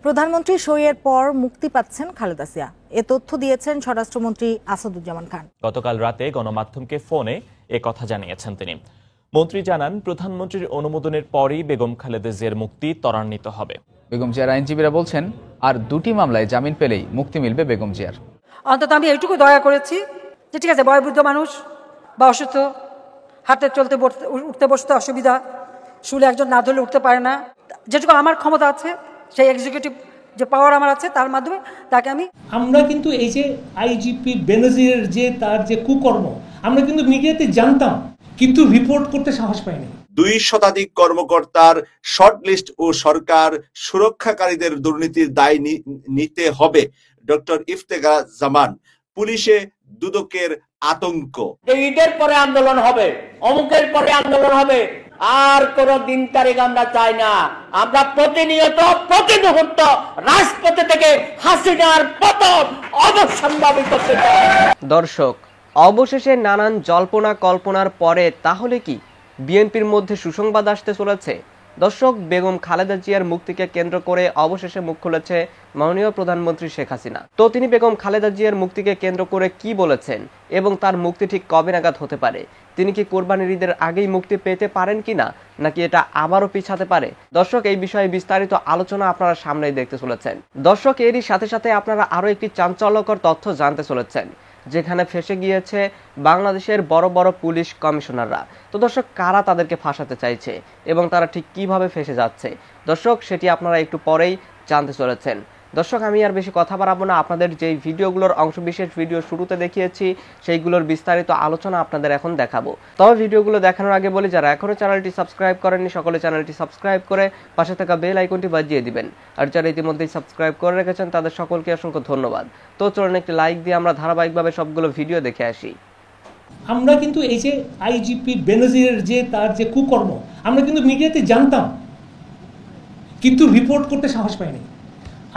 প্রধানমন্ত্রী সইয়ের পর মুক্তি পাচ্ছেন খালেদা জিয়া। এ তথ্য দিয়েছেন স্বরাষ্ট্রমন্ত্রী আসাদুজ্জামান খান। গতকাল রাতে গণমাধ্যমকে ফোনে এ কথা জানিয়েছেন তিনি। মন্ত্রী জানান, প্রধানমন্ত্রীর অনুমোদনের পরই বেগম খালেদা জিয়ার মুক্তি ত্বরান্বিত হবে। বেগম জিয়ার আইনজীবীরা বলছেন, আর দুটি মামলায় জামিন পেলেই মুক্তি মিলবে বেগম জিয়ার। অন্তত আমি এইটুকু দয়া করেছি যে ঠিক আছে, বয়োবৃদ্ধ মানুষ বা অসুস্থ, হাঁটতে চলতে উঠতে বসতে অসুবিধা, শুলে একজন না ধরলে উঠতে পারে না, যেটুকু আমার ক্ষমতা আছে, সেই এক্সিকিউটিভ যে পাওয়ার আমার আছে, তার মাধ্যমে তাকে আমরা কিন্তু এই যে আইজিপি বেনজিরের যে তার যে কুকর্ম, আমরা কিন্তু মিডিয়াতে জানতাম, কিন্তু রিপোর্ট করতে সাহস পাইনি। 2 শতাধিক কর্মকর্তার শর্ট লিস্ট ও সরকার সুরক্ষাকারীদের দুর্নীতির দায় নিতে হবে। ডক্টর ইফতেখার জামান, পুলিশে দুদকের আতঙ্ক। ঈদের পরে আন্দোলন হবে, অমুকের পরে আন্দোলন হবে, আর কোন দিন তারিখ আমরা চাই না। আমরা প্রতিনিয়ত প্রতি মুহূর্ত রাজপথে থেকে হাসিনার পতন অবশ্যম্ভাবী করতে চাই। দর্শক, অবশেষে নানান জল্পনা কল্পনার পরে তাহলে কি বিএনপির মধ্যে সুসংবাদ আসতে চলেছে? দর্শক, বেগম খালেদা জিয়ার মুক্তিকে কেন্দ্র করে অবশেষে মুখ খুলেছে মাননীয় প্রধানমন্ত্রী শেখ হাসিনা। তো তিনি বেগম খালেদা জিয়ার মুক্তিকে কেন্দ্র করে কি বলেছেন এবং তার মুক্তি ঠিক কবে নাগাদ হতে পারে? তিনি কি কোরবানির ঈদের আগেই মুক্তি পেতে পারেন কিনা, নাকি এটা আবারও পিছাতে পারে? দর্শক, এই বিষয়ে বিস্তারিত আলোচনা আপনারা সামনেই দেখতে চলেছেন। দর্শক, এরই সাথে সাথে আপনারা আরো একটি চাঞ্চল্যকর তথ্য জানতে চলেছেন, যেখানে ফেঁসে গিয়েছে বাংলাদেশের বড় বড় পুলিশ কমিশনাররা। তো দর্শক, কারা তাদেরকে ফাঁসাতে চাইছে এবং তারা ঠিক কিভাবে ফেঁসে যাচ্ছে, দর্শক সেটি আপনারা একটু পরেই জানতে চলেছেন। দর্শক, আমি আর বেশি কথা বাড়াবো না। আপনাদের যেই ভিডিওগুলোর অংশবিশেষ ভিডিও শুরুতে দেখিয়েছি, সেইগুলোর বিস্তারিত আলোচনা আপনাদের এখন দেখাবো। তবে ভিডিওগুলো দেখানোর আগে বলি, যারা এখনো চ্যানেলটি সাবস্ক্রাইব করেননি, সকলে চ্যানেলটি সাবস্ক্রাইব করে পাশে থাকা বেল আইকনটি বাজিয়ে দিবেন। আর যারা ইতিমধ্যেই সাবস্ক্রাইব করে রেখেছেন তাদের সকলকে অসংখ্য ধন্যবাদ। তো চলুন একটি লাইক দিয়ে আমরা ধারাবাহিকভাবে সবগুলো ভিডিও দেখে আসি। আমরা কিন্তু এই যে আইজিপি বেনজিরের যে তার যে কুকর্ম, আমরা কিন্তু মিডিয়াতে জানতাম, কিন্তু রিপোর্ট করতে সাহস পাইনি।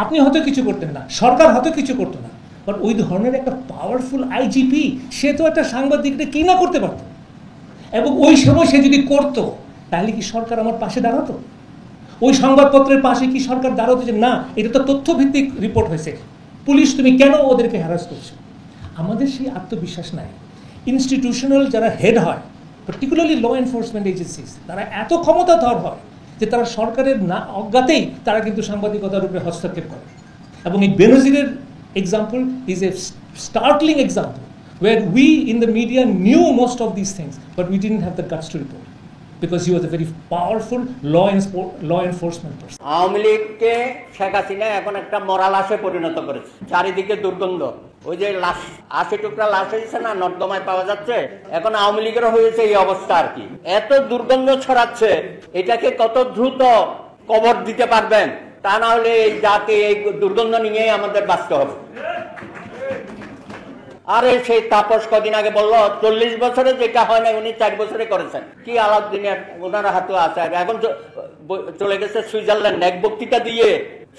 আপনি হয়তো কিছু করতেন না, সরকার হয়তো কিছু করতো না, বাট ওই ধরনের একটা পাওয়ারফুল আইজিপি, সে তো একটা সাংবাদিকটা কি না করতে পারতো, এবং ওই সময় সে যদি করতো তাহলে কি সরকার আমার পাশে দাঁড়াতো? ওই সংবাদপত্রের পাশে কি সরকার দাঁড়াতো যে না, এটা তো তথ্যভিত্তিক রিপোর্ট হয়েছে, পুলিশ তুমি কেন ওদেরকে হ্যারাস করছো? আমাদের সেই আত্মবিশ্বাস নাই। ইনস্টিটিউশনাল যারা হেড হয়, পার্টিকুলারলি ল এনফোর্সমেন্ট এজেন্সিস, তারা এত ক্ষমতাধর হয় যে তারা সরকারের না অজ্ঞাতেই তারা কিন্তু সাংবাদিকতার উপরে হস্তক্ষেপ করে। এবং এই বেনজিরের example is a startling example, where we in the media knew most of these things, but we didn't have the guts to report, because he was a very powerful law enforcement person. Awami লীগকে শেখ হাসিনা এখন একটা মরা লাশে পরিণত করেছে। চারিদিকে দুর্গন্ধ, ওই যে লাশ 80 টুকরা লাশ হয়েছে না, নর্দমায় পাওয়া যাচ্ছে, এখন আওয়ামী লীগেরও হয়েছে এই অবস্থা আর কি। এত দুর্গন্ধ ছড়াচ্ছে, এটাকে কত দ্রুত কবর দিতে পারবেন, তা না হলে এই জাতি এই দুর্গন্ধ নিয়েই আমাদের বাঁচতে হবে। আরে সেই তাপস কদিন আগে বললো 40 বছরে যেটা হয় না উনি 4 বছরে করেছেন। কি আলাউদ্দিনের ওনার হাতে আছে, এখন চলে গেছে সুইজারল্যান্ড, এক বক্তৃতা দিয়ে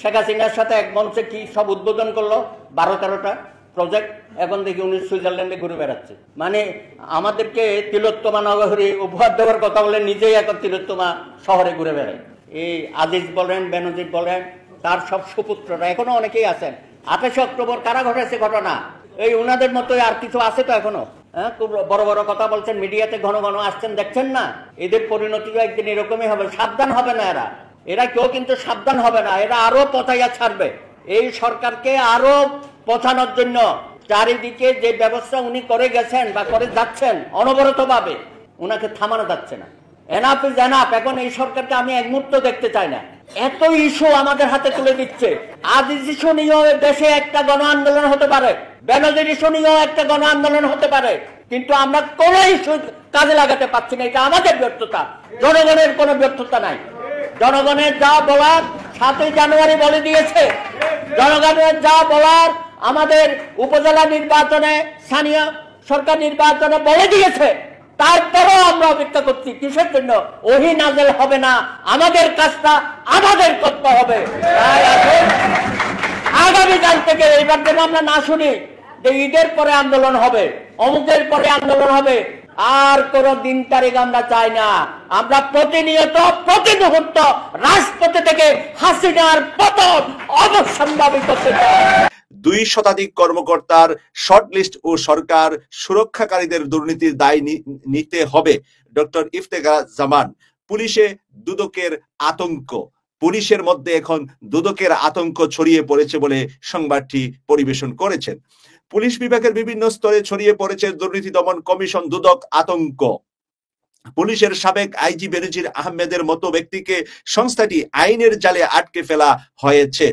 শেখ হাসিনার সাথে এক মঞ্চে কি সব উদ্বোধন করলো, 12-13টা প্রজেক্ট। এখন দেখি উনি সুইজারল্যান্ডে ঘুরে বেড়াচ্ছে। মানে আমাদেরকে তিলোত্তমা নগরী উপহার দেওয়ার কথা বলে নিজেই এখন তিলোত্তমা শহরে ঘুরে বেড়ায়। এই আজিজ বলেন, বেনজির বলেন, তার সব সুপুত্ররা এখনো অনেকেই আছেন। 28 অক্টোবর কারা ঘটেছে ঘটনা, এই উনাদের মতোই আর কিছু আছে তো এখনো। হ্যাঁ, খুব বড় বড় কথা বলছেন, মিডিয়াতে ঘন ঘন আসছেন, দেখছেন না? এদের পরিণতি একদিন এরকমই হবে। সাবধান হবে না এরা কেউ কিন্তু সাবধান হবে না, এরা আরো পচাইয়া ছাড়বে। এই সরকারকে আরো পচানোর জন্য চারিদিকে যে ব্যবস্থা উনি করে গেছেন বা করে যাচ্ছেন অনবরত ভাবে, উনাকে থামানো যাচ্ছে না। Enough is enough. এখন এই সরকারকে আমি এক মুহূর্ত দেখতে চাই না। এত ইস্যু আমাদের হাতে তুলে দিচ্ছে। আজ ইস্যু নিয়েও দেশে একটা গণ আন্দোলন হতে পারে, বেনজির ইস্যু নিয়েও একটা গণ আন্দোলন হতে পারে, কিন্তু আমরা কোন ইস্যু কাজে লাগাতে পারছি না। এটা আমাদের ব্যর্থতা, জনগণের কোনো ব্যর্থতা নাই। জনগণের যা বলার 7ই জানুয়ারি বলে দিয়েছে। জনগণের যা বলার আমাদের উপজেলা নির্বাচনে, স্থানীয় সরকার নির্বাচনে বলে দিয়েছে। তারপরেও আমরা অপেক্ষা করছি কিসের জন্য? ওহি নাজেল হবে না, আমাদের কাজটা আমাদের করতে হবে। আগামীকাল থেকে এইবার যেন আমরা না শুনি যে ঈদের পরে আন্দোলন হবে, অমুকের পরে আন্দোলন হবে, আর কোন দিন তারিখ আমরা চাই না। আমরা প্রতিনিয়ত প্রতি মুহূর্ত রাজপথে থেকে হাসিনার পতন অবশ্যম্ভাবী করতে চাই। 2 শতাধিক কর্মকর্তার শর্টলিস্ট ও সরকার সুরক্ষাকারীদের দুর্নীতির দায় নিতে হবে। ডক্টর ইফতেখার জামান। পুলিশে দুদকের আতঙ্ক। পুলিশের মধ্যে এখন দুদকের আতঙ্ক ছড়িয়ে পড়েছে বলে সংবাদটি পরিবেশন করেছেন। পুলিশ বিভাগের বিভিন্ন স্তরে ছড়িয়ে পড়েছে দুর্নীতি দমন কমিশন দুদক আতঙ্ক। পুলিশের সাবেক আইজি বেনজির আহমেদের মতো ব্যক্তিকে সংস্থাটি আইনের জালে আটকে ফেলা হয়েছে।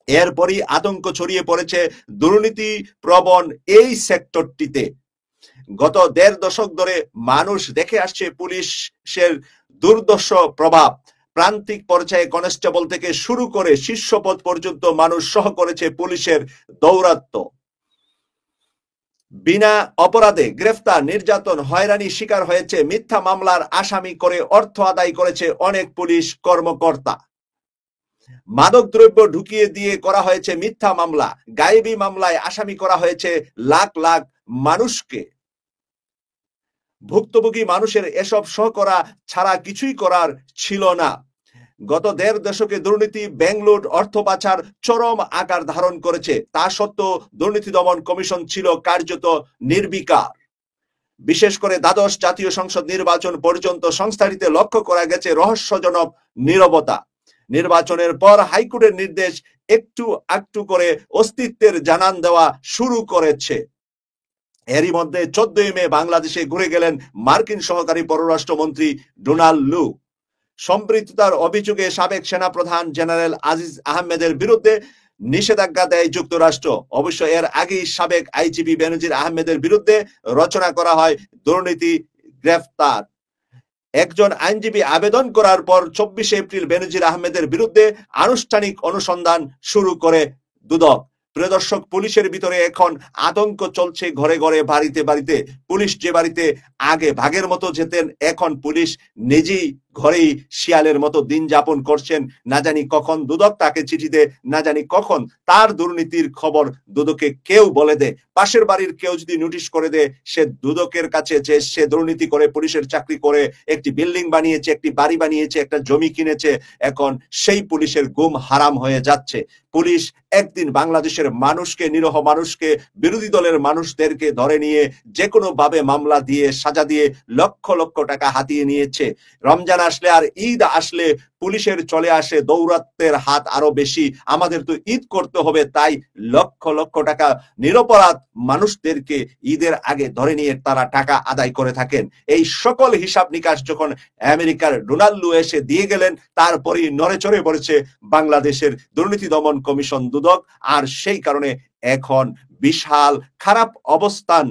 এরপরই আতঙ্ক ছড়িয়ে পড়েছে দুর্নীতি প্রবণ এই সেক্টরটিতে। গত 1.5 দশক ধরে মানুষ দেখে আসছে পুলিশের দুর্দর্শ প্রভাব। প্রান্তিক পর্যায়ে কনস্টেবল থেকে শুরু করে শীর্ষপদ পর্যন্ত মানুষ সহ করেছে পুলিশের দৌরাত্ম্য। বিনা অপরাধে গ্রেফতার, নির্যাতন, হয়রানি শিকার হয়েছে, মিথ্যা মামলার আসামি করে অর্থ আদায় করেছে অনেক পুলিশ কর্মকর্তা। মাদকদ্রব্য ঢুকিয়ে দিয়ে করা হয়েছে মিথ্যা মামলা, গায়েবী মামলায় আসামি করা হয়েছে লাখ লাখ মানুষকে। ভুক্তভোগী মানুষের এসব সহ করা ছাড়া কিছুই করার ছিল না। গত 1.5 দশকে দুর্নীতি, ব্যাংলুট, অর্থ পাচার চরম আকার ধারণ করেছে। তা সত্ত্বেও দুর্নীতি দমন কমিশন ছিল কার্যত নির্বিকার। বিশেষ করে দ্বাদশ জাতীয় সংসদ নির্বাচন পর্যন্ত সংস্থাটিতে লক্ষ্য করা গেছে রহস্যজনক নীরবতা। নির্বাচনের পর হাইকোর্টের নির্দেশ একটু একটু করে অস্তিত্বের জানান দেওয়া শুরু করেছে। এরই মধ্যে 14 মে বাংলাদেশে ঘুরে গেলেন মার্কিন সহকারী পররাষ্ট্রমন্ত্রী ডোনাল্ড লু। সম্পৃক্ততার অভিযোগে সাবেক সেনাপ্রধান জেনারেল আজিজ আহমেদের বিরুদ্ধে নিষেধাজ্ঞা দেয় যুক্তরাষ্ট্র। অবশ্য এর আগেই সাবেক আইজিপি বেনজির আহমেদের বিরুদ্ধে রচনা করা হয় দুর্নীতি গ্রেফতার। একজন আইনজীবী আবেদন করার পর 24 এপ্রিল বেনজির আহমেদের বিরুদ্ধে আনুষ্ঠানিক অনুসন্ধান শুরু করে দুদক। প্রিয় দর্শক, পুলিশের ভিতরে এখন আতঙ্ক চলছে ঘরে ঘরে, বাড়িতে বাড়িতে। পুলিশ যে বাড়িতে আগে ভাগের মতো যেতেন, এখন পুলিশ নিজেই ঘরেই শিয়ালের মতো দিন যাপন করছেন। না জানি কখন দুদক তাকে চিঠি দেয়, না জানি কখন তার দুর্নীতির খবর দুদকে কেউ বলে দেয়। পাশের বাড়ির কেউ যদি নোটিশ করে দেয়, সে দুদকের কাছে যে সে দুর্নীতি করে, পুলিশের চাকরি করে একটি বিল্ডিং বানিয়েছে, একটি বাড়ি বানিয়েছে, একটা জমি কিনেছে, এখন সেই পুলিশের গুম হারাম হয়ে যাচ্ছে। পুলিশ একদিন বাংলাদেশের মানুষকে, নিরীহ মানুষকে, বিরোধী দলের মানুষদেরকে ধরে নিয়ে যে কোনো ভাবে মামলা দিয়ে, সাজা দিয়ে লক্ষ লক্ষ টাকা হাতিয়ে নিয়েছে। রমজান আসলে আর ঈদ আসলে পুলিশের চলে আসে দৌরাত্মের হাত আরো বেশি। আমাদের তো ঈদ করতে হবে, তাই লক্ষ লক্ষ টাকা নিরপরাধ মানুষদেরকে ঈদের আগে ধরে নিয়ে তারা টাকা আদায় করে থাকেন। এই সকল হিসাব নিকাশ যখন আমেরিকার ডোনাল্ড লু এসে দিয়ে গেলেন, তারপরই নড়ে চড়ে পড়েছে বাংলাদেশের দুর্নীতি দমন কমিশন দুদক। আর সেই কারণে এখন বিশাল খারাপ অবস্থান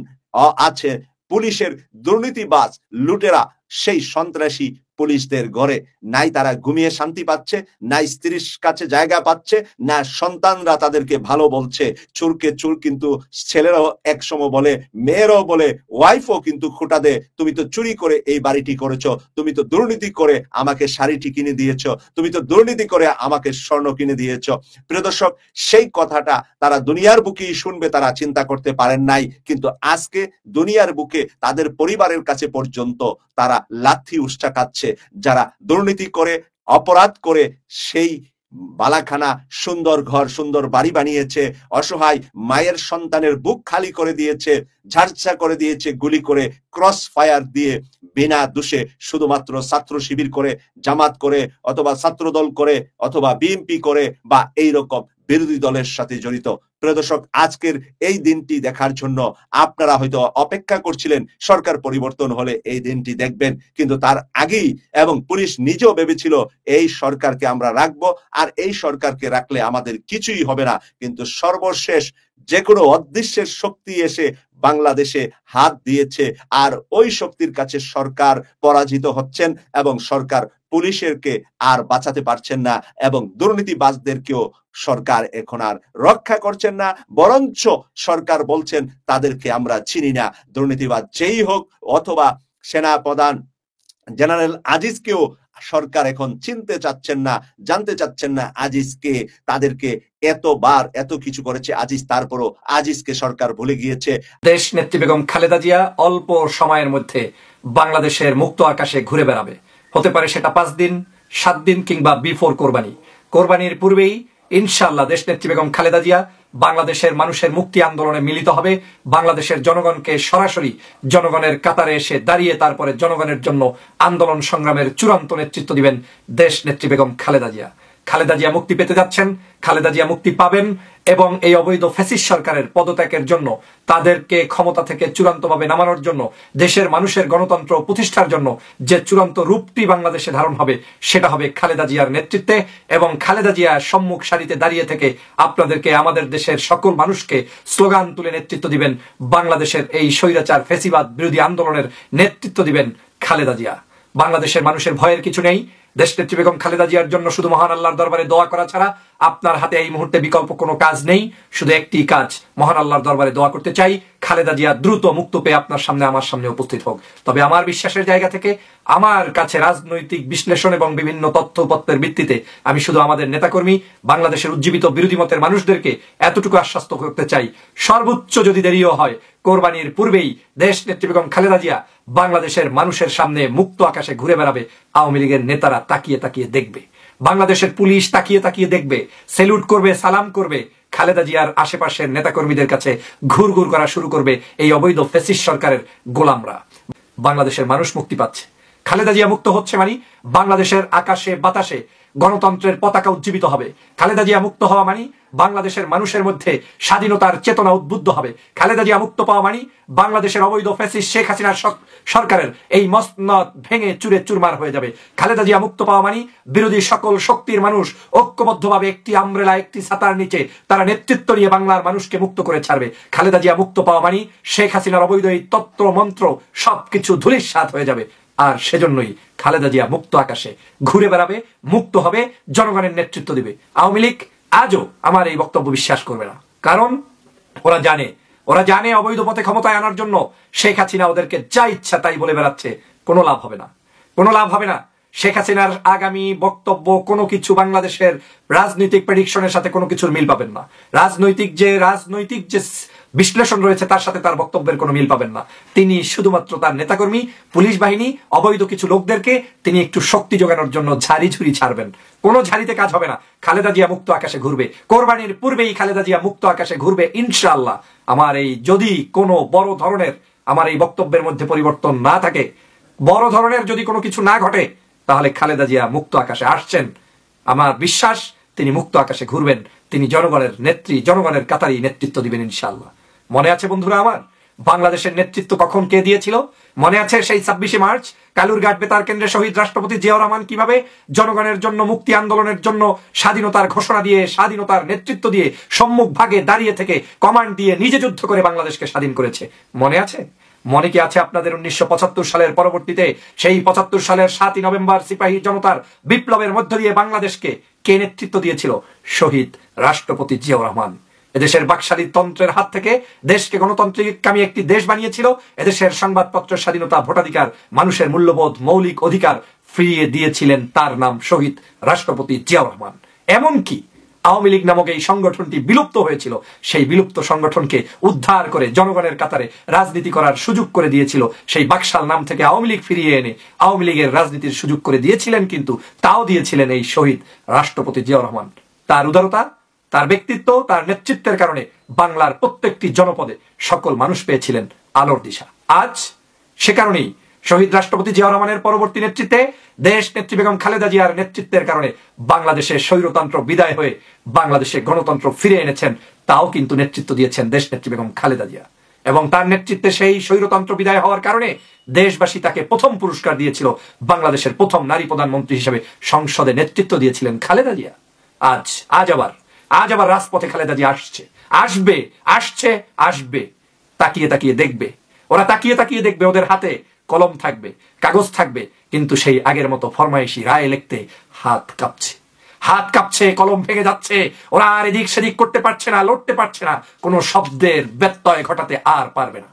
আছে পুলিশের। দুর্নীতিবাজ লুটেরা সেই সন্ত্রাসী পুলিশদের ঘরে নাই তারা ঘুমিয়ে শান্তি পাচ্ছে, না স্ত্রীর কাছে জায়গা পাচ্ছে, না সন্তানরা তাদেরকে ভালো বলছে। চোরকে চোর কিন্তু ছেলেরাও একসময় বলে, মেয়েরাও বলে, ওয়াইফও কিন্তু খোঁটা দেয়, তুমি তো চুরি করে এই বাড়িটি করেছো, তুমি তো দুর্নীতি করে আমাকে শাড়িটি কিনে দিয়েছো, তুমি তো দুর্নীতি করে আমাকে স্বর্ণ কিনে দিয়েছো। প্রিয় দর্শক, সেই কথাটা তারা দুনিয়ার বুকেই শুনবে, তারা চিন্তা করতে পারেন নাই। কিন্তু আজকে দুনিয়ার বুকে তাদের পরিবারের কাছে পর্যন্ত তারা লাথি উষ্টা খাচ্ছে। যারা দুর্নীতি করে, অপরাধ করে সেই বালাখানা, সুন্দর ঘর, সুন্দর বাড়ি বানিয়েছে, অসহায় মায়ের সন্তানের বুক খালি করে দিয়েছে, ঝাড়ঝা করে দিয়েছে গুলি করে, ক্রস ফায়ার দিয়ে, বিনা দোষে, শুধুমাত্র ছাত্র শিবির করে, জামাত করে, অথবা ছাত্র দল করে, অথবা বিএনপি করে, বা এইরকম বিরোধী দলের সাথে জড়িত। প্রিয় দর্শক, আজকের এই দিনটি দেখার জন্য আপনারা হয়তো অপেক্ষা করছিলেন সরকার পরিবর্তন হলে এই দিনটি দেখবেন, কিন্তু তার আগেই এবং পুলিশ নিজেও ভেবেছিল এই সরকারকে আমরা রাখবো, আর এই সরকারকে রাখলে আমাদের কিছুই হবে না। কিন্তু সর্বশেষ যে কোনো অদৃশ্যের শক্তি এসে বাংলাদেশে হাত দিয়েছে, আর ওই শক্তির কাছে সরকার পরাজিত হচ্ছেন, এবং সরকার পুলিশকে আর বাঁচাতে পারছেন না, এবং দুর্নীতিবাজদেরকেও সরকার এখন আর রক্ষা করছেন না। বরঞ্চ সরকার বলছেন তাদেরকে আমরা চিনি না, দুর্নীতিবাজ যেই হোক, অথবা সেনা প্রধান জেনারেল আজিজকেও সরকার এখন চিনতে চাচ্ছেন না, জানতে চাচ্ছেন না আজিজকে। তাদেরকে এতবার এত কিছু করেছে আজিজ, তারপরও আজিজকে সরকার ভুলে গিয়েছে। দেশ নেত্রী বেগম খালেদা জিয়া অল্প সময়ের মধ্যে বাংলাদেশের মুক্ত আকাশে ঘুরে বেড়াবে। হতে পারে সেটা 5 দিন, 7 দিন কিংবা বিফোর কোরবানি। কোরবানির পূর্বেই ইনশাআল্লাহ দেশ নেত্রী বেগম খালেদা জিয়া বাংলাদেশের মানুষের মুক্তি আন্দোলনে মিলিত হবে। বাংলাদেশের জনগণকে সরাসরি জনগণের কাতারে এসে দাঁড়িয়ে তারপরে জনগণের জন্য আন্দোলন সংগ্রামের চূড়ান্ত নেতৃত্ব দিবেন দেশ নেত্রী বেগম খালেদা জিয়া। খালেদা জিয়া মুক্তি পেতে যাচ্ছেন, খালেদা জিয়া মুক্তি পাবেন এবং এই অবৈধ ফ্যাসিস্ট সরকারের পদত্যাগের জন্য, তাদেরকে ক্ষমতা থেকে চূড়ান্তভাবে নামানোর জন্য, দেশের মানুষের গণতন্ত্র প্রতিষ্ঠার জন্য যে চূড়ান্ত রূপটি বাংলাদেশে ধারণ হবে সেটা হবে খালেদা জিয়ার নেতৃত্বে। এবং খালেদা জিয়া সম্মুখ সারিতে দাঁড়িয়ে থেকে আপনাদেরকে, আমাদের দেশের সকল মানুষকে স্লোগান তুলে নেতৃত্ব দিবেন। বাংলাদেশের এই স্বৈরাচার ফ্যাসিবাদ বিরোধী আন্দোলনের নেতৃত্ব দিবেন খালেদা জিয়া। বাংলাদেশের মানুষের ভয়ের কিছু নেই। দেশনেত্রী বেগম খালেদা জিয়ার জন্য শুধু মহান আল্লাহর দরবারে দোয়া করা ছাড়া আপনার হাতে এই মুহূর্তে বিকল্প কোনো কাজ নেই। শুধু একটি কাজ, মহান আল্লাহর দরবারে দোয়া করতে চাই খালেদা জিয়া দ্রুত মুক্ত পেয়ে আপনার সামনে, আমার সামনে উপস্থিত হোক। তবে আমার বিশ্বাসের জায়গা থেকে, আমার কাছে রাজনৈতিক বিশ্লেষণ এবং বিভিন্ন তথ্যপত্রের ভিত্তিতে আমি শুধু আমাদের নেতাকর্মী, বাংলাদেশের উজ্জীবিত বিরোধী মতের মানুষদেরকে এতটুকু আশ্বস্ত করতে চাই, সর্বোচ্চ যদি দেরিও হয় কোরবানির পূর্বেই দেশ নেত্রী বেগম খালেদা জিয়া বাংলাদেশের মানুষের সামনে মুক্ত আকাশে ঘুরে বেড়াবে। আওয়ামী লীগের নেতারা তাকিয়ে তাকিয়ে দেখবে, বাংলাদেশের পুলিশ তাকিয়ে তাকিয়ে দেখবে, সেলুট করবে, সালাম করবে। খালেদা জিয়ার আশেপাশের নেতাকর্মীদের কাছে ঘুর ঘুর করা শুরু করবে এই অবৈধ ফ্যাসিস্ট সরকারের গোলামরা। বাংলাদেশের মানুষ মুক্তি পাচ্ছে, খালেদা জিয়া মুক্ত হচ্ছে মানে বাংলাদেশের আকাশে বাতাসে গণতন্ত্রের পতাকা উজ্জীবিত হবে। খালেদা জিয়া মুক্ত হওয়া মানে বাংলাদেশের মানুষের মধ্যে স্বাধীনতার চেতনা উদ্বুদ্ধ হবে। খালেদা জিয়া মুক্ত পাওয়া মানে বাংলাদেশের অবৈধ ফ্যাসিস্ট শেখ হাসিনার সরকারের এই মসনদ ভেঙে চুরে চুরমার হয়ে যাবে। খালেদা জিয়া মুক্ত পাওয়া মানে বিরোধী সকল শক্তির মানুষ ঐক্যবদ্ধভাবে একটি আমব্রেলা, একটি ছাতার নিচে তারা নেতৃত্ব নিয়ে বাংলার মানুষকে মুক্ত করে ছাড়বে। খালেদা জিয়া মুক্ত পাওয়া মানে শেখ হাসিনার অবৈধ এই তন্ত্র মন্ত্র সবকিছু ধূলিসাৎ হয়ে যাবে। আর সেজন্যই খালেদা জিয়া মুক্ত আকাশে ঘুরে বেড়াবে, মুক্ত হবে, জনগণের নেতৃত্ব দিবে। আওয়ামী লীগ আজও আমার এই বক্তব্য বিশ্বাস করবে না, কারণ ওরা জানে অবৈধ পথে ক্ষমতায় আনার জন্য শেখ হাসিনা ওদেরকে যা ইচ্ছা তাই বলে বেড়াচ্ছে। কোনো লাভ হবে না। শেখ হাসিনার আগামী বক্তব্য কোনো কিছু বাংলাদেশের রাজনৈতিক প্রেডিকশনের সাথে কোনো কিছুর মিল পাবেন না। রাজনৈতিক যে বিশ্লেষণ রয়েছে তার সাথে তার বক্তব্যের কোনো মিল পাবেন না। তিনি শুধুমাত্র তার নেতাকর্মী, পুলিশ বাহিনী, অবৈধ কিছু লোকদেরকে তিনি একটু শক্তি যোগানোর জন্য ঝাড়ি ঝুড়ি ছাড়বেন। কোনো ঝাড়িতে কাজ হবে না। খালেদা জিয়া মুক্ত আকাশে ঘুরবে, কোরবানির পূর্বেই খালেদা জিয়া মুক্ত আকাশে ঘুরবে ইনশাআল্লাহ। আমার এই যদি কোনো বড় ধরনের আমার এই বক্তব্যের মধ্যে পরিবর্তন না থাকে, বড় ধরনের যদি কোনো কিছু না ঘটে, তাহলে খালেদা জিয়া মুক্ত আকাশে আসছেন। আমার বিশ্বাস তিনি মুক্ত আকাশে ঘুরবেন, তিনি জনগণের নেত্রী, জনগণের কাতারি নেতৃত্ব দিবেন ইনশাআল্লাহ। মনে আছে বন্ধুরা আমার, বাংলাদেশের নেতৃত্ব কখন কে দিয়েছিল? মনে আছে সেই 26শে মার্চ কালুরঘাট বেতার কেন্দ্রে শহীদ রাষ্ট্রপতি জিয়াউর রহমান কিভাবে জনগণের জন্য, মুক্তি আন্দোলনের জন্য স্বাধীনতার ঘোষণা দিয়ে, স্বাধীনতার নেতৃত্ব দিয়ে, সম্মুখ ভাগে দাঁড়িয়ে থেকে কমান্ড দিয়ে নিজে যুদ্ধ করে বাংলাদেশকে স্বাধীন করেছে? মনে আছে? মনে কি আছে আপনাদের 1975 সালের পরবর্তীতে সেই 75 সালের 7ই নভেম্বর সিপাহী জনতার বিপ্লবের মধ্য দিয়ে বাংলাদেশকে কে নেতৃত্ব দিয়েছিল? শহীদ রাষ্ট্রপতি জিয়াউর রহমান। এদেশের বাকশালী তন্ত্রের হাত থেকে দেশকে গণতান্ত্রিককামী একটি দেশ বানিয়েছিল। এদেশের সংবাদপত্রের স্বাধীনতা, ভোটাধিকার, মানুষের মূল্যবোধ, মৌলিক অধিকার ফিরিয়ে দিয়েছিলেন তার নাম শহীদ রাষ্ট্রপতি জিয়াউর রহমান। এমনকি আওয়ামী লীগ নামক এই সংগঠনটি বিলুপ্ত হয়েছিল, সেই বিলুপ্ত সংগঠনকে উদ্ধার করে জনগণের কাতারে রাজনীতি করার সুযোগ করে দিয়েছিল। সেই বাকশাল নাম থেকে আওয়ামী লীগ ফিরিয়ে এনে আওয়ামী লীগের রাজনীতির সুযোগ করে দিয়েছিলেন, কিন্তু তাও দিয়েছিলেন এই শহীদ রাষ্ট্রপতি জিয়াউর রহমান। তার উদারতা, তার ব্যক্তিত্ব, তার নেতৃত্বের কারণে বাংলার প্রত্যেকটি জনপদে সকল মানুষ পেয়েছিলেন আলোর দিশা। আজ সে কারণেই শহীদ রাষ্ট্রপতি জিয়াউর রহমানের পরবর্তী নেতৃত্বে দেশ নেত্রী বেগম খালেদা জিয়ার নেতৃত্বের কারণে বাংলাদেশে স্বৈরতন্ত্র বিদায় হয়ে বাংলাদেশে গণতন্ত্র ফিরে এনেছেন। তাও কিন্তু নেতৃত্ব দিয়েছেন দেশ নেত্রী বেগম খালেদা জিয়া। এবং তার নেতৃত্বে সেই স্বৈরতন্ত্র বিদায় হওয়ার কারণে দেশবাসী তাকে প্রথম পুরস্কার দিয়েছিল। বাংলাদেশের প্রথম নারী প্রধানমন্ত্রী হিসেবে সংসদে নেতৃত্ব দিয়েছিলেন খালেদা জিয়া। আজ আবার রাজপথে খালেদা জিয়া আসবে। তাকিয়ে তাকিয়ে দেখবে, ওরা তাকিয়ে তাকিয়ে দেখবে। ওদের হাতে কলম থাকবে, কাগজ থাকবে, কিন্তু সেই আগের মতো ফরমাইশি রায় লিখতে হাত কাঁপছে, কলম ভেঙে যাচ্ছে। ওরা আর এদিক সেদিক করতে পারছে না, লড়তে পারছে না, কোনো শব্দের ব্যত্যয় ঘটাতে আর পারবে না।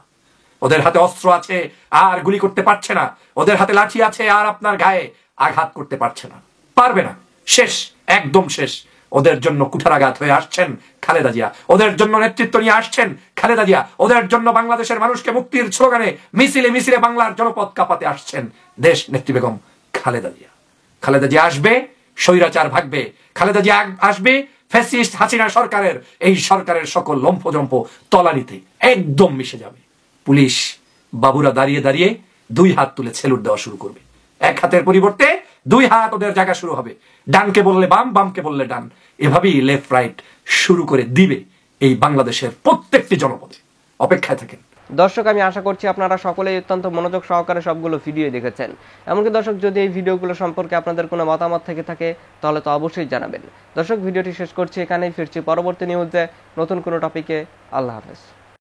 ওদের হাতে অস্ত্র আছে আর গুলি করতে পারছে না, ওদের হাতে লাঠি আছে আর আপনার গায়ে আঘাত করতে পারছে না, পারবে না, শেষ, একদম শেষ। ওদের জন্য কুঠারাঘাত হয়ে আসছেন খালেদা জিয়া, ওদের জন্য নেতৃত্ব নিয়ে আসছেন খালেদা জিয়া, ওদের জন্য বাংলাদেশের মানুষকে মুক্তির স্লোগানে মিছিলে মিছিলে বাংলার জনপদ কাঁপাতে আসছেন দেশ নেত্রী বেগম খালেদা জিয়া। খালেদা জিয়া আসবে, স্বৈরাচার ভাগবে, খালেদা জিয়া আসবে ফ্যাসিস্ট হাসিনা সরকারের, এই সরকারের সকল লম্ফজম্প তলানিতে একদম মিশে যাবে। পুলিশ বাবুরা দাঁড়িয়ে দাঁড়িয়ে 2 হাত তুলে সেলুট দেওয়া শুরু করবে, 1 হাতের পরিবর্তে 2 হাত ওদের জায়গা শুরু হবে, ডানকে বললে বাম, বামকে বললে ডান, এভাবেই লেফট রাইট শুরু করে দিবে এই বাংলাদেশের প্রত্যেকটি জনপদে। অপেক্ষায় থাকেন। দর্শক, আমি আশা করছি আপনারা সকলেই অত্যন্ত মনোযোগ সহকারে সবগুলো ভিডিও দেখেছেন। এমনকি দর্শক, যদি এই ভিডিওগুলো সম্পর্কে আপনাদের কোনো মতামত থেকে থাকে তাহলে তো অবশ্যই জানাবেন। দর্শক, ভিডিওটি শেষ করছি এখানেই, ফিরছি পরবর্তী নিউজে নতুন কোনো টপিকে। আল্লাহ হাফেজ।